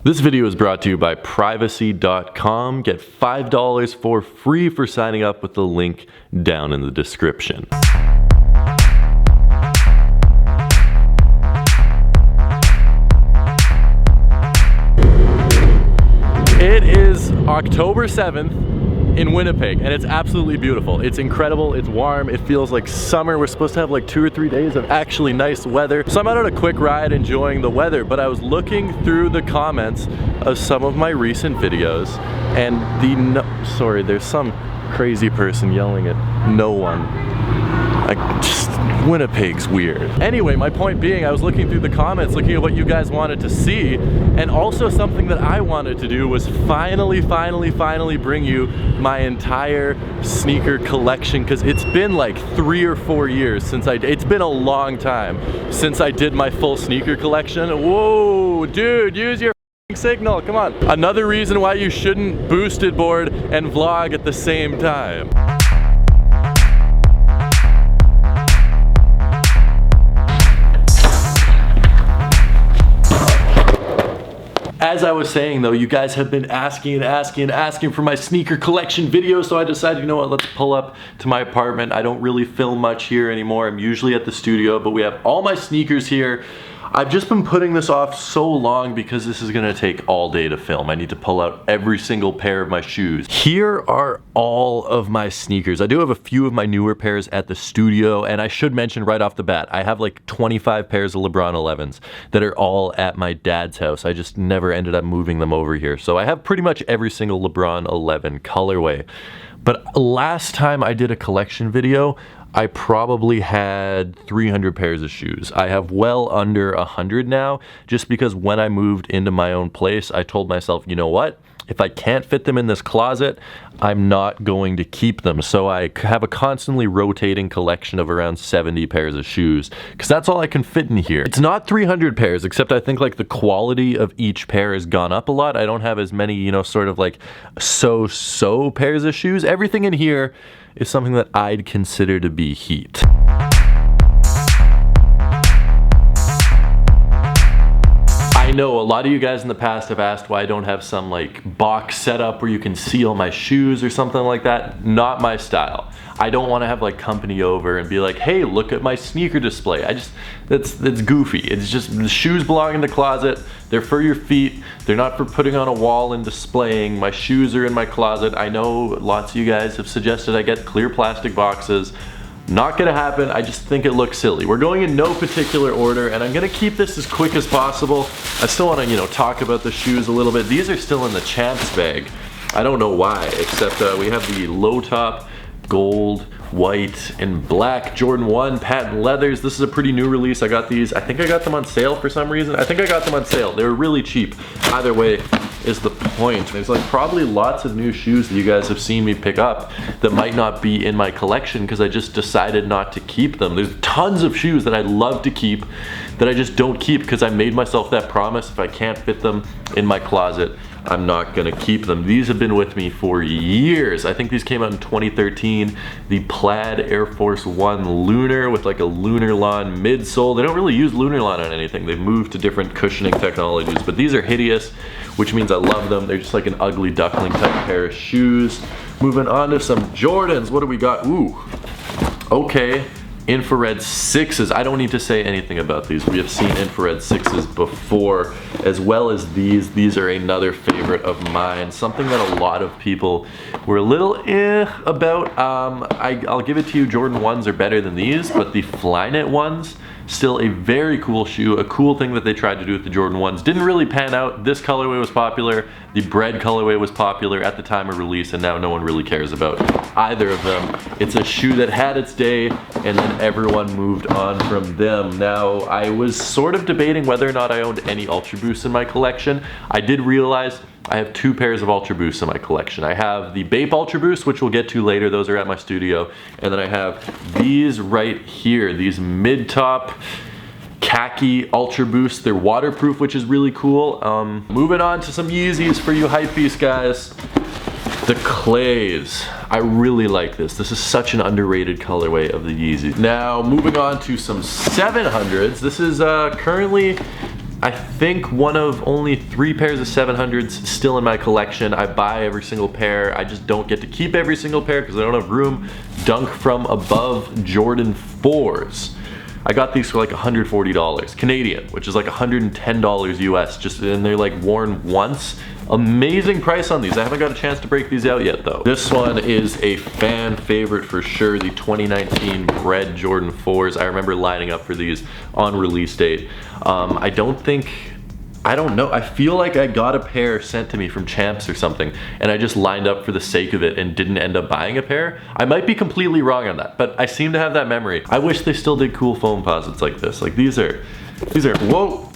This video is brought to you by privacy.com. Get $5 for free for signing up with the link down in the description. It is October 7th in Winnipeg, and it's absolutely beautiful. It's incredible, it's warm, it feels like summer. We're supposed to have like 2 or 3 days of actually nice weather. So I'm out on a quick ride enjoying the weather, but I was looking through the comments of some of my recent videos, and there's some crazy person yelling at no one. Winnipeg's weird. Anyway, my point being, I was looking through the comments, looking at what you guys wanted to see, and also something that I wanted to do was finally bring you my entire sneaker collection, because it's been like 3 or 4 years since it's been a long time since I did my full sneaker collection. Whoa, dude, use your signal, come on. Another reason why you shouldn't boosted board and vlog at the same time. As I was saying though, you guys have been asking for my sneaker collection videos, so I decided, you know what, let's pull up to my apartment. I don't really film much here anymore. I'm usually at the studio, but we have all my sneakers here. I've just been putting this off so long because this is gonna take all day to film. I need to pull out every single pair of my shoes. Here are all of my sneakers. I do have a few of my newer pairs at the studio, and I should mention right off the bat, I have like 25 pairs of Lebron 11s that are all at my dad's house. I just never ended up moving them over here. So I have pretty much every single Lebron 11 colorway. But last time I did a collection video, I probably had 300 pairs of shoes. I have well under 100 now, just because when I moved into my own place, I told myself, you know what? If I can't fit them in this closet, I'm not going to keep them. So I have a constantly rotating collection of around 70 pairs of shoes, because that's all I can fit in here. It's not 300 pairs, except I think like the quality of each pair has gone up a lot. I don't have as many, you know, sort of like so pairs of shoes. Everything in here is something that I'd consider to be heat. I know a lot of you guys in the past have asked why I don't have some like box setup where you can see all my shoes or something like that. Not my style. I don't want to have like company over and be like, hey, look at my sneaker display. That's goofy. It's just, the shoes belong in the closet. They're for your feet. They're not for putting on a wall and displaying. My shoes are in my closet. I know lots of you guys have suggested I get clear plastic boxes. Not gonna happen. I just think it looks silly. We're going in no particular order, and I'm gonna keep this as quick as possible. I still wanna, you know, talk about the shoes a little bit. These are still in the Champs bag. I don't know why, except we have the low top, gold, white, and black Jordan 1 patent leathers. This is a pretty new release. I got these. I think I got them on sale for some reason. I think I got them on sale. They were really cheap. Either way is the point. There's like probably lots of new shoes that you guys have seen me pick up that might not be in my collection because I just decided not to keep them. There's tons of shoes that I'd love to keep that I just don't keep because I made myself that promise. If I can't fit them in my closet, I'm not gonna keep them. These have been with me for years. I think these came out in 2013. The plaid Air Force One Lunar with like a Lunarlon midsole. They don't really use Lunarlon on anything. They've moved to different cushioning technologies, but these are hideous, which means I love them. They're just like an ugly duckling type pair of shoes. Moving on to some Jordans. What do we got? Ooh, okay. Infrared 6s. I don't need to say anything about these. We have seen infrared 6s before, as well as these. These are another favorite of mine. Something that a lot of people were a little about. I'll give it to you, Jordan 1s are better than these, but the Flyknit ones, still a very cool shoe. A cool thing that they tried to do with the Jordan 1s. Didn't really pan out. This colorway was popular. The bread colorway was popular at the time of release, and now no one really cares about either of them. It's a shoe that had its day, and then everyone moved on from them. Now, I was sort of debating whether or not I owned any Ultra Boosts in my collection. I did realize I have 2 pairs of Ultra Boosts in my collection. I have the Bape Ultra Boost, which we'll get to later. Those are at my studio. And then I have these right here, these mid-top khaki Ultra Boosts. They're waterproof, which is really cool. Moving on to some Yeezys for you hypebeast guys. The Clays. I really like this. This is such an underrated colorway of the Yeezy. Now, moving on to some 700s. This is currently I think one of only 3 pairs of 700s still in my collection. I buy every single pair. I just don't get to keep every single pair because I don't have room. Dunk from Above Jordan Fours. I got these for like $140 Canadian, which is like $110 US, just, and they're like worn once. Amazing price on these. I haven't got a chance to break these out yet though. This one is a fan favorite for sure, the 2019 Red Jordan 4s. I remember lining up for these on release date. I don't know, I feel like I got a pair sent to me from Champs or something, and I just lined up for the sake of it and didn't end up buying a pair. I might be completely wrong on that, but I seem to have that memory. I wish they still did cool foam posits like this. Like these are, whoa.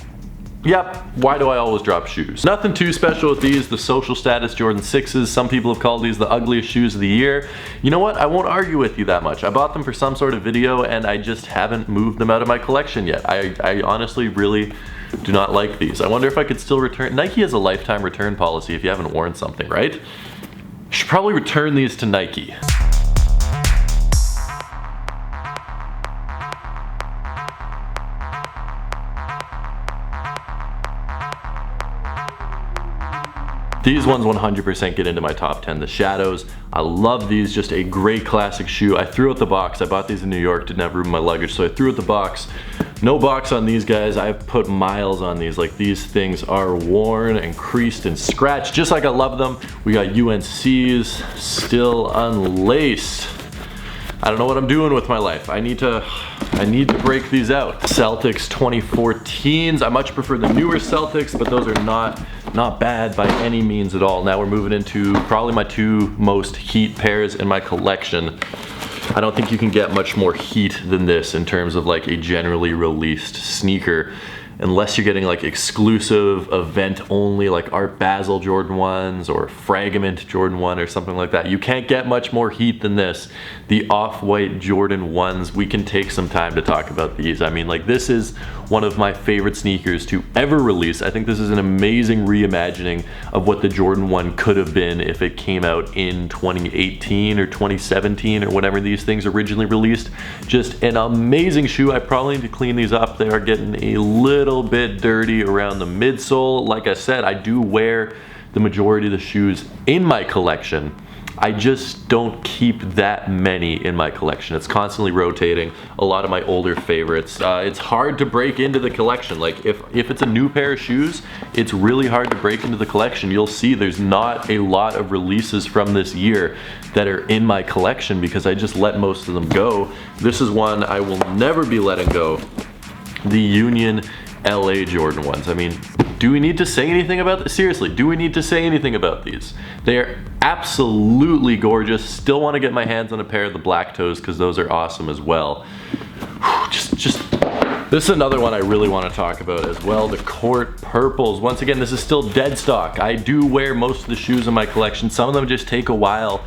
Yep, why do I always drop shoes? Nothing too special with these, the social status Jordan 6s. Some people have called these the ugliest shoes of the year. You know what, I won't argue with you that much. I bought them for some sort of video and I just haven't moved them out of my collection yet. I honestly really do not like these. I wonder if I could still return. Nike has a lifetime return policy if you haven't worn something, right? You should probably return these to Nike. These ones 100% get into my top 10. The Shadows, I love these, just a great classic shoe. I threw out the box. I bought these in New York, didn't have room in my luggage, so I threw out the box. No box on these guys. I've put miles on these. Like these things are worn and creased and scratched, just like I love them. We got UNC's, still unlaced. I don't know what I'm doing with my life. I need to break these out. Celtics 2014s. I much prefer the newer Celtics, but those are not bad by any means at all. Now we're moving into probably my 2 most heat pairs in my collection. I don't think you can get much more heat than this in terms of like a generally released sneaker, unless you're getting like exclusive event only like Art Basel Jordan 1s or Fragment Jordan 1 or something like that. You can't get much more heat than this. The off-white Jordan 1s, we can take some time to talk about these. I mean, like this is one of my favorite sneakers to ever release. I think this is an amazing reimagining of what the Jordan 1 could have been if it came out in 2018 or 2017 or whenever these things originally released. Just an amazing shoe. I probably need to clean these up. They are getting a little bit dirty around the midsole. Like I said, I do wear the majority of the shoes in my collection. I just don't keep that many in my collection. It's constantly rotating. A lot of my older favorites. It's hard to break into the collection. Like if it's a new pair of shoes, it's really hard to break into the collection. You'll see there's not a lot of releases from this year that are in my collection because I just let most of them go. This is one I will never be letting go. The Union LA Jordan 1s. I mean, do we need to say anything about this? Seriously, do we need to say anything about these? They are absolutely gorgeous. Still want to get my hands on a pair of the black toes because those are awesome as well. This is another one I really want to talk about as well, the Court Purples. Once again, this is still dead stock. I do wear most of the shoes in my collection. Some of them just take a while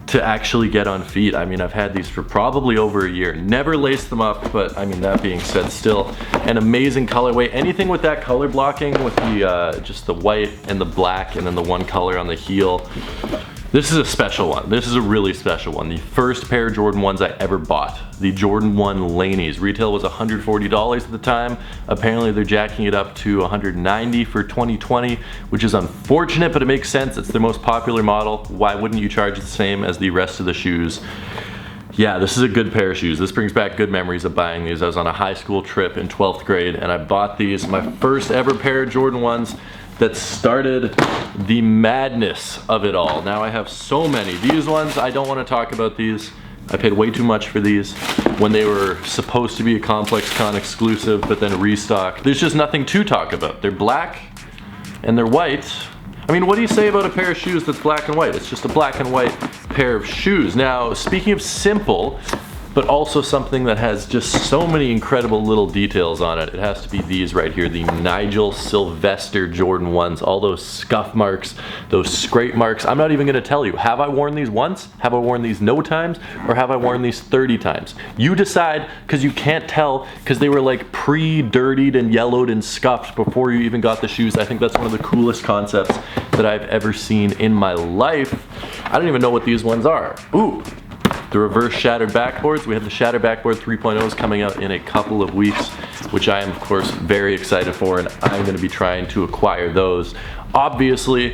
to actually get on feet. I mean, I've had these for probably over a year. Never laced them up, but I mean, that being said, still an amazing colorway. Anything with that color blocking, with the just the white and the black and then the one color on the heel. This is a special one. This is a really special one. The first pair of Jordan 1s I ever bought. The Jordan 1 Laneys. Retail was $140 at the time. Apparently they're jacking it up to $190 for 2020, which is unfortunate, but it makes sense. It's their most popular model. Why wouldn't you charge the same as the rest of the shoes? Yeah, this is a good pair of shoes. This brings back good memories of buying these. I was on a high school trip in 12th grade and I bought these, my first ever pair of Jordan 1s. That started the madness of it all. Now I have so many. These ones, I don't want to talk about these. I paid way too much for these when they were supposed to be a Complex Con exclusive, but then restock. There's just nothing to talk about. They're black and they're white. I mean, what do you say about a pair of shoes that's black and white? It's just a black and white pair of shoes. Now, speaking of simple, but also something that has just so many incredible little details on it. It has to be these right here, the Nigel Sylvester Jordan 1s. All those scuff marks, those scrape marks. I'm not even gonna tell you, have I worn these once? Have I worn these no times? Or have I worn these 30 times? You decide, because you can't tell, because they were like pre-dirtied and yellowed and scuffed before you even got the shoes. I think that's one of the coolest concepts that I've ever seen in my life. I don't even know what these ones are. Ooh. The reverse shattered backboards. We have the shattered backboard 3.0s coming out in a couple of weeks. which I am of course very excited for, and I'm going to be trying to acquire those. Obviously,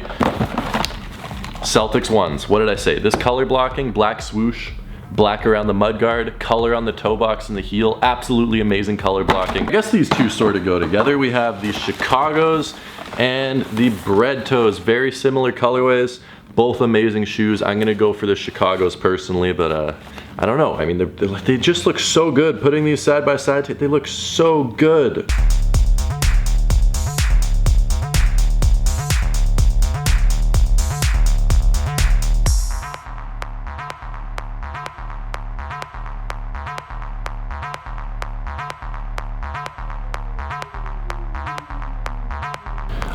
Celtics ones. What did I say? This color blocking, black swoosh, black around the mudguard, color on the toe box and the heel. Absolutely amazing color blocking. I guess these two sort of go together. We have the Chicagos and the Bread Toes. Very similar colorways. Both amazing shoes. I'm gonna go for the Chicagos personally, but I don't know. I mean, they just look so good. Putting these side by side, they look so good.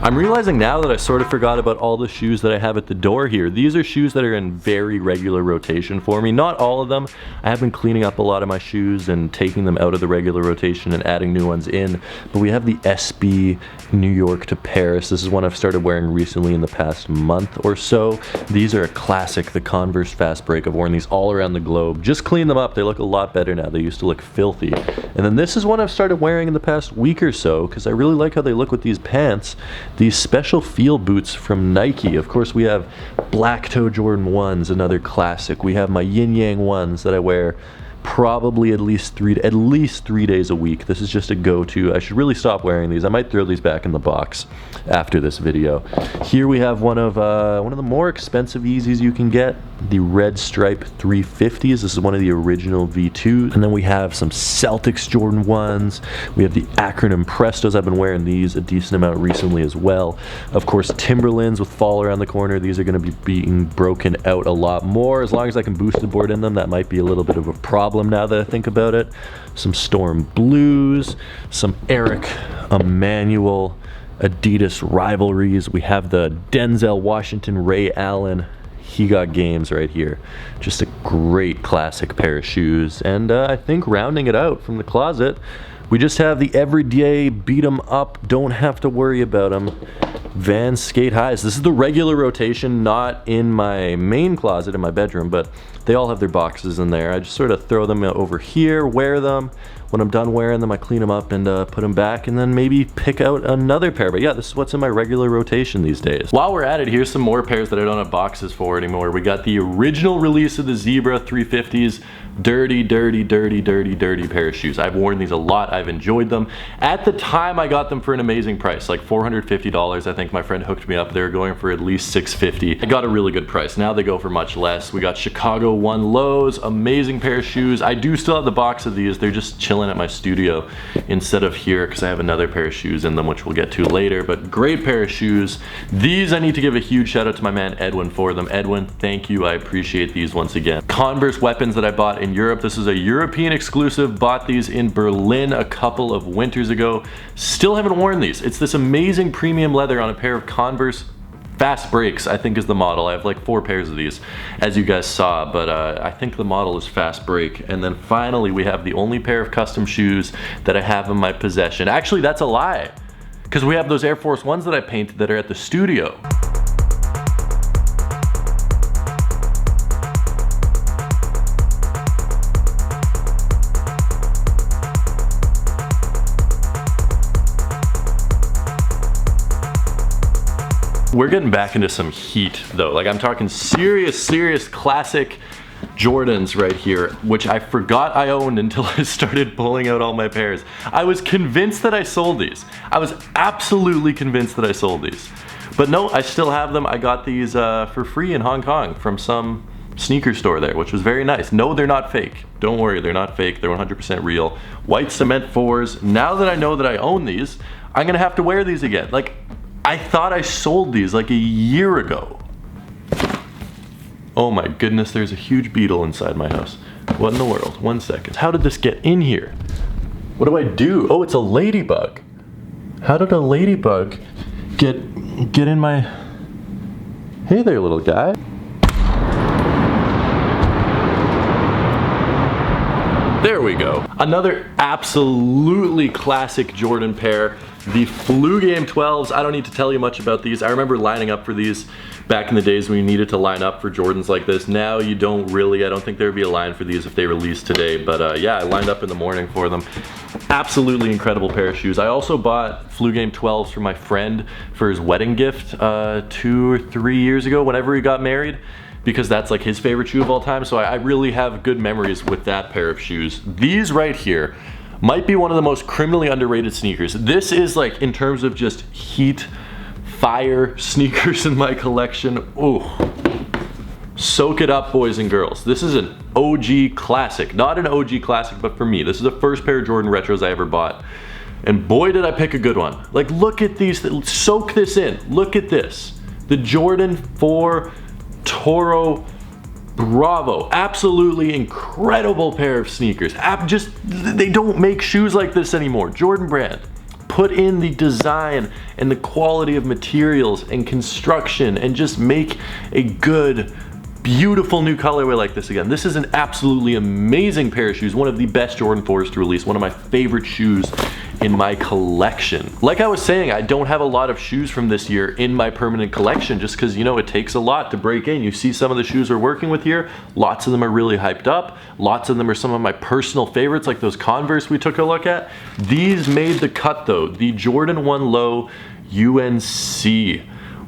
I'm realizing now that I sort of forgot about all the shoes that I have at the door here. These are shoes that are in very regular rotation for me. Not all of them. I have been cleaning up a lot of my shoes and taking them out of the regular rotation and adding new ones in. But we have the SB New York to Paris. This is one I've started wearing recently in the past month or so. These are a classic, the Converse Fast Break. I've worn these all around the globe. Just cleaned them up. They look a lot better now. They used to look filthy. And then this is one I've started wearing in the past week or so because I really like how they look with these pants. These special feel boots from Nike. Of course, we have black toe Jordan 1s, another classic. We have my yin yang 1s that I wear probably at least three days a week. This is just a go-to. I should really stop wearing these. I might throw these back in the box after this video. Here we have one of the more expensive Yeezys you can get, the red stripe 350s. This is one of the original V2s. And then we have some Celtics Jordan 1s. We have the acronym Prestos. I've been wearing these a decent amount recently as well. Of course, Timberlands with fall around the corner. These are going to be being broken out a lot more. As long as I can boost the board in them, that might be a little bit of a problem now that I think about it. Some Storm Blues, some Eric Emanuel Adidas rivalries. We have the Denzel Washington Ray Allen. He got games right here. Just a great classic pair of shoes. And I think rounding it out from the closet, we just have the everyday beat 'em up, don't have to worry about them Vans Skate Highs. This is the regular rotation, not in my main closet in my bedroom, but they all have their boxes in there. I just sort of throw them over here, wear them. When I'm done wearing them, I clean them up and put them back, and then maybe pick out another pair. But yeah, this is what's in my regular rotation these days. While we're at it, here's some more pairs that I don't have boxes for anymore. We got the original release of the Zebra 350s. Dirty, dirty, dirty, dirty, dirty pair of shoes. I've worn these a lot. I've enjoyed them. At the time, I got them for an amazing price, like $450. I think my friend hooked me up. They were going for at least $650. I got a really good price. Now they go for much less. We got Chicago One Lows, amazing pair of shoes. I do still have the box of these. They're just chilling at my studio instead of here because I have another pair of shoes in them, which we'll get to later. But great pair of shoes. These I need to give a huge shout out to my man Edwin for them. Edwin, thank you. I appreciate these once again. Converse weapons that I bought in Europe. This is a European exclusive. Bought these in Berlin a couple of winters ago. Still haven't worn these. It's this amazing premium leather on a pair of Converse Fast Breaks, I think is the model. I have like 4 pairs of these, as you guys saw, but I think the model is Fast Break. And then finally, we have the only pair of custom shoes that I have in my possession. Actually, that's a lie, because we have those Air Force Ones that I painted that are at the studio. We're getting back into some heat though. Like I'm talking serious classic Jordans right here, which I forgot I owned until I started pulling out all my pairs. I was convinced that I sold these. I was absolutely convinced that I sold these. But no, I still have them. I got these for free in Hong Kong from some sneaker store there, which was very nice. No, they're not fake. Don't worry, they're not fake. They're 100% real. White cement 4s. Now that I know that I own these, I'm gonna have to wear these again. Like, I thought I sold these like a year ago. Oh my goodness, there's a huge beetle inside my house. What in the world? 1 second. How did this get in here? What do I do? Oh, it's a ladybug. How did a ladybug get in my... Hey there, little guy. There we go. Another absolutely classic Jordan pair, the Flu Game 12s. I don't need to tell you much about these. I remember lining up for these back in the days when you needed to line up for Jordans like this. Now you don't really. I don't think there would be a line for these if they released today, but yeah, I lined up in the morning for them. Absolutely incredible pair of shoes. I also bought Flu Game 12s for my friend for his wedding gift 2 or 3 years ago, whenever he got married, because that's like his favorite shoe of all time. So I really have good memories with that pair of shoes. These right here might be one of the most criminally underrated sneakers. This is like, in terms of just heat, fire sneakers in my collection. Ooh. Soak it up, boys and girls. This is an OG classic. Not an OG classic, but for me, this is the first pair of Jordan retros I ever bought. And boy, did I pick a good one. Like, look at these, soak this in. Look at this. The Jordan 4 Toro Bravo. Absolutely incredible pair of sneakers. They don't make shoes like this anymore. Jordan brand. Put in the design and the quality of materials and construction and just make a good, beautiful new colorway like this again. This is an absolutely amazing pair of shoes. One of the best Jordan 4s to release. One of my favorite shoes in my collection. Like I was saying, I don't have a lot of shoes from this year in my permanent collection just because, you know, it takes a lot to break in. You see some of the shoes we're working with here. Lots of them are really hyped up. Lots of them are some of my personal favorites, like those Converse we took a look at. These made the cut though. The Jordan 1 Low UNC.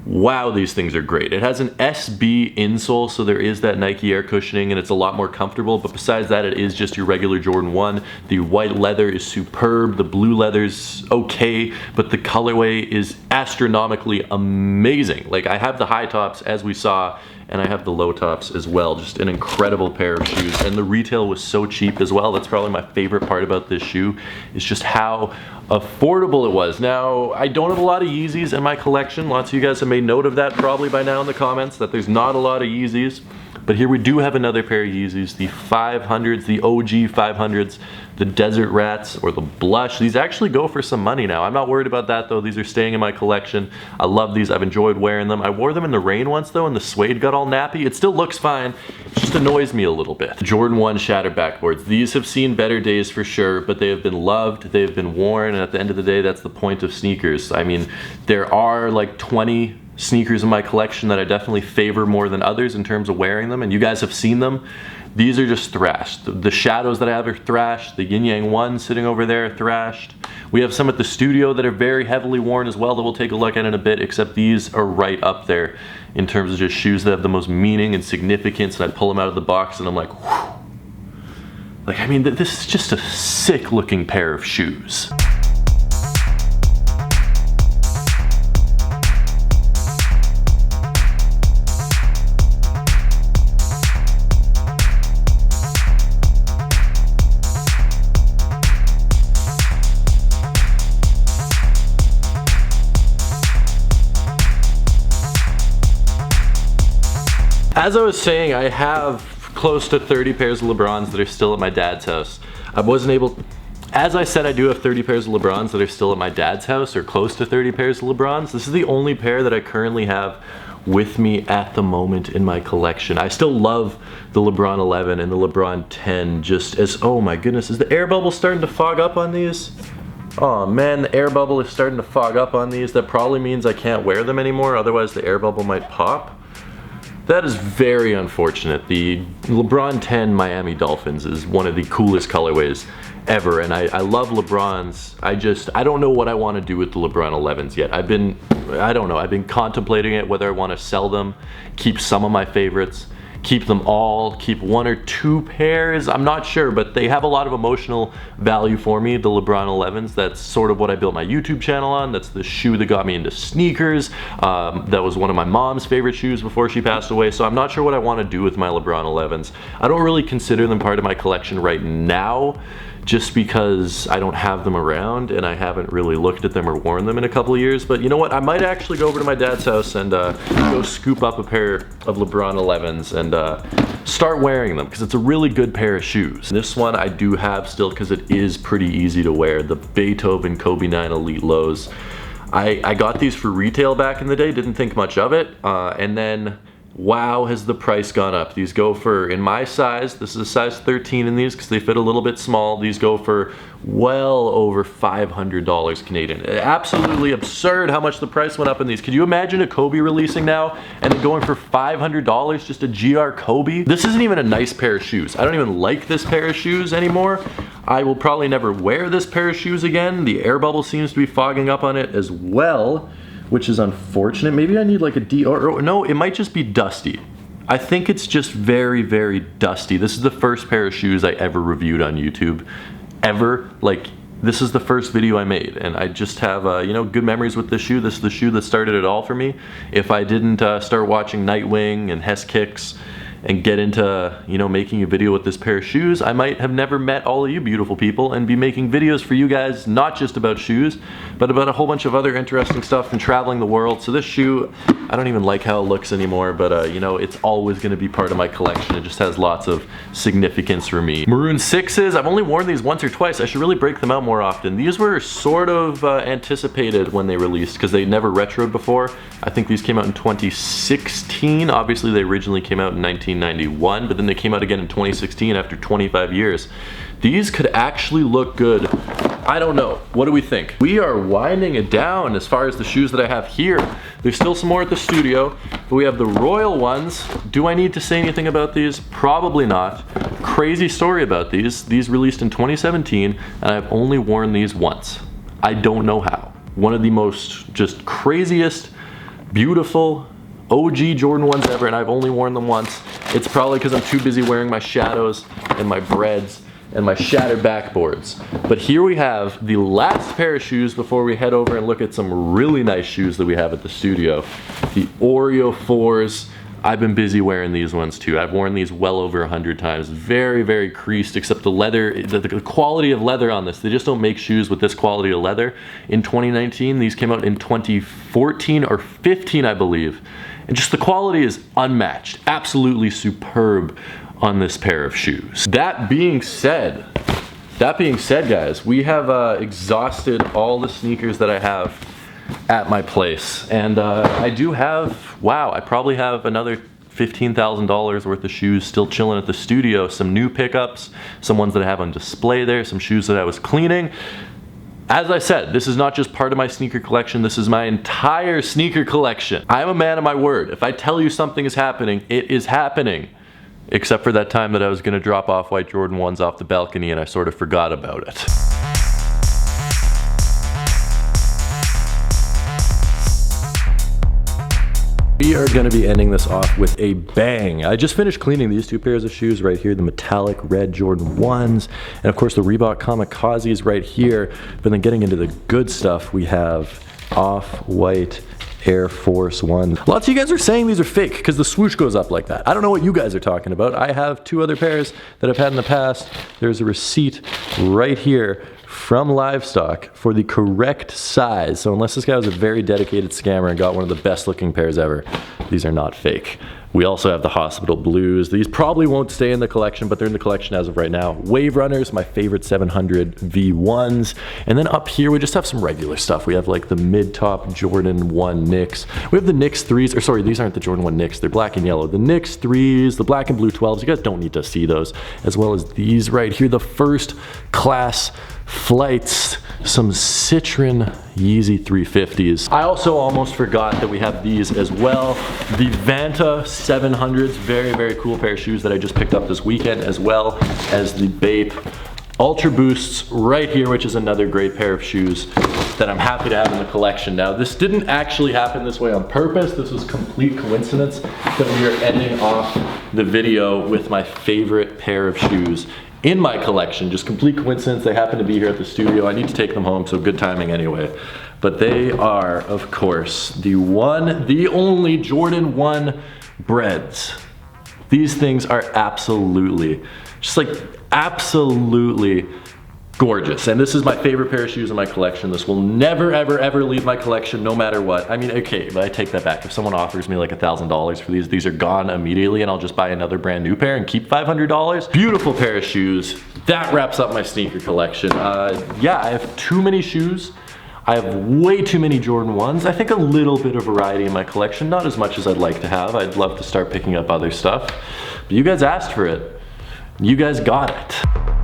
Wow, these things are great. It has an SB insole, so there is that Nike Air cushioning and it's a lot more comfortable, but besides that, it is just your regular Jordan 1. The white leather is superb, the blue leather's okay, but the colorway is astronomically amazing. Like, I have the high tops as we saw, and I have the low tops as well. Just an incredible pair of shoes, and the retail was so cheap as well. That's probably my favorite part about this shoe, is just how affordable it was. Now, I don't have a lot of Yeezys in my collection. Lots of you guys have made note of that probably by now in the comments, that there's not a lot of Yeezys. But here we do have another pair of Yeezys, the 500s, the OG 500s, the Desert Rats, or the Blush. These actually go for some money now. I'm not worried about that though. These are staying in my collection. I love these. I've enjoyed wearing them. I wore them in the rain once though, and the suede got all nappy. It still looks fine. It just annoys me a little bit. Jordan 1 Shatter Backboards. These have seen better days for sure, but they have been loved. They have been worn, and at the end of the day, that's the point of sneakers. I mean, there are like 20 sneakers in my collection that I definitely favor more than others in terms of wearing them, and you guys have seen them. These are just thrashed. The shadows that I have are thrashed. The Yin Yang 1 sitting over there are thrashed. We have some at the studio that are very heavily worn as well that we'll take a look at in a bit, except these are right up there in terms of just shoes that have the most meaning and significance, and I pull them out of the box and I'm like, whew. Like, I mean, this is just a sick looking pair of shoes. As I was saying, I have close to 30 pairs of LeBrons that are still at my dad's house. I wasn't able, as I said, I do have 30 pairs of LeBrons that are still at my dad's house, or close to 30 pairs of LeBrons. This is the only pair that I currently have with me at the moment in my collection. I still love the Lebron 11 and the Lebron 10 just as, oh my goodness, is the air bubble starting to fog up on these? Oh man, the air bubble is starting to fog up on these. That probably means I can't wear them anymore, otherwise the air bubble might pop. That is very unfortunate. The LeBron 10 Miami Dolphins is one of the coolest colorways ever, and I love LeBrons. I don't know what I want to do with the LeBron 11s yet. I've been contemplating it, whether I want to sell them, keep some of my favorites, keep them all, keep 1 or 2 pairs. I'm not sure, but they have a lot of emotional value for me, the LeBron 11s. That's sort of what I built my YouTube channel on. That's the shoe that got me into sneakers. That was one of my mom's favorite shoes before she passed away. So I'm not sure what I want to do with my LeBron 11s. I don't really consider them part of my collection right now, just because I don't have them around and I haven't really looked at them or worn them in a couple of years. But you know what? I might actually go over to my dad's house and go scoop up a pair of LeBron 11s and start wearing them, because it's a really good pair of shoes. This one I do have still because it is pretty easy to wear. The Beethoven Kobe 9 Elite Lows. I got these for retail back in the day, didn't think much of it, and then wow, has the price gone up. These go for, in my size, this is a size 13 in these because they fit a little bit small. These go for well over $500 Canadian. Absolutely absurd how much the price went up in these. Could you imagine a Kobe releasing now and then going for $500, just a GR Kobe? This isn't even a nice pair of shoes. I don't even like this pair of shoes anymore. I will probably never wear this pair of shoes again. The air bubble seems to be fogging up on it as well, which is unfortunate. Maybe I need like a or no, it might just be dusty. I think it's just very, very dusty. This is the first pair of shoes I ever reviewed on YouTube. Ever. Like, this is the first video I made, and I just have, you know, good memories with this shoe. This is the shoe that started it all for me. If I didn't start watching Nightwing and Hess Kicks and get into, you know, making a video with this pair of shoes, I might have never met all of you beautiful people and be making videos for you guys, not just about shoes, but about a whole bunch of other interesting stuff and traveling the world. So this shoe, I don't even like how it looks anymore, but you know, it's always gonna be part of my collection. It just has lots of significance for me. Maroon 6s, I've only worn these once or twice. I should really break them out more often. These were sort of anticipated when they released because they never retroed before. I think these came out in 2016. Obviously they originally came out in 1991, but then they came out again in 2016 after 25 years. These could actually look good. I don't know. What do we think? We are winding it down as far as the shoes that I have here. There's still some more at the studio, but we have the Royal ones. Do I need to say anything about these? Probably not. Crazy story about these. These released in 2017, and I've only worn these once. I don't know how. One of the most just craziest, beautiful, OG Jordan ones ever, and I've only worn them once. It's probably because I'm too busy wearing my shadows and my breads and my shattered backboards. But here we have the last pair of shoes before we head over and look at some really nice shoes that we have at the studio. The Oreo Fours. I've been busy wearing these ones too. I've worn these well over 100 times. Very, very creased, except the leather, the quality of leather on this. They just don't make shoes with this quality of leather. In 2019, these came out in 2014 or 15, I believe. And just the quality is unmatched. Absolutely superb on this pair of shoes. That being said, guys, we have exhausted all the sneakers that I have at my place. And I do have, wow, I probably have another $15,000 worth of shoes still chilling at the studio. Some new pickups, some ones that I have on display there, some shoes that I was cleaning. As I said, this is not just part of my sneaker collection, this is my entire sneaker collection. I'm a man of my word. If I tell you something is happening, it is happening. Except for that time that I was gonna drop off white Jordan 1s off the balcony and I sort of forgot about it. We are gonna be ending this off with a bang. I just finished cleaning these two pairs of shoes right here, the metallic red Jordan 1s, and of course the Reebok Kamikazes right here. But then getting into the good stuff, we have off-white Air Force One. Lots of you guys are saying these are fake because the swoosh goes up like that. I don't know what you guys are talking about. I have two other pairs that I've had in the past. There's a receipt right here from Livestock for the correct size. So unless this guy was a very dedicated scammer and got one of the best looking pairs ever, these are not fake. We also have the Hospital Blues. These probably won't stay in the collection, but they're in the collection as of right now. Wave Runners, my favorite 700 V1s. And then up here, we just have some regular stuff. We have like the mid-top Jordan 1 Knicks. We have the Knicks 3s, or sorry, these aren't the Jordan 1 Knicks, they're black and yellow. The Knicks 3s, the black and blue 12s, you guys don't need to see those, as well as these right here, the first class Flights, some Citron Yeezy 350s. I also almost forgot that we have these as well. The Vanta 700s, very, very cool pair of shoes that I just picked up this weekend, as well as the Bape Ultra Boosts right here, which is another great pair of shoes that I'm happy to have in the collection. Now, this didn't actually happen this way on purpose. This was complete coincidence that we are ending off the video with my favorite pair of shoes in my collection. Just complete coincidence. They happen to be here at the studio. I need to take them home, so good timing anyway. But they are, of course, the only Jordan 1 breads. These things are absolutely, just like absolutely gorgeous. And this is my favorite pair of shoes in my collection. This will never, ever, ever leave my collection no matter what. I mean, okay, but I take that back. If someone offers me like $1,000 for these are gone immediately and I'll just buy another brand new pair and keep $500. Beautiful pair of shoes. That wraps up my sneaker collection. Yeah, I have too many shoes. I have way too many Jordan 1s. I think a little bit of variety in my collection, not as much as I'd like to have. I'd love to start picking up other stuff. But you guys asked for it. You guys got it.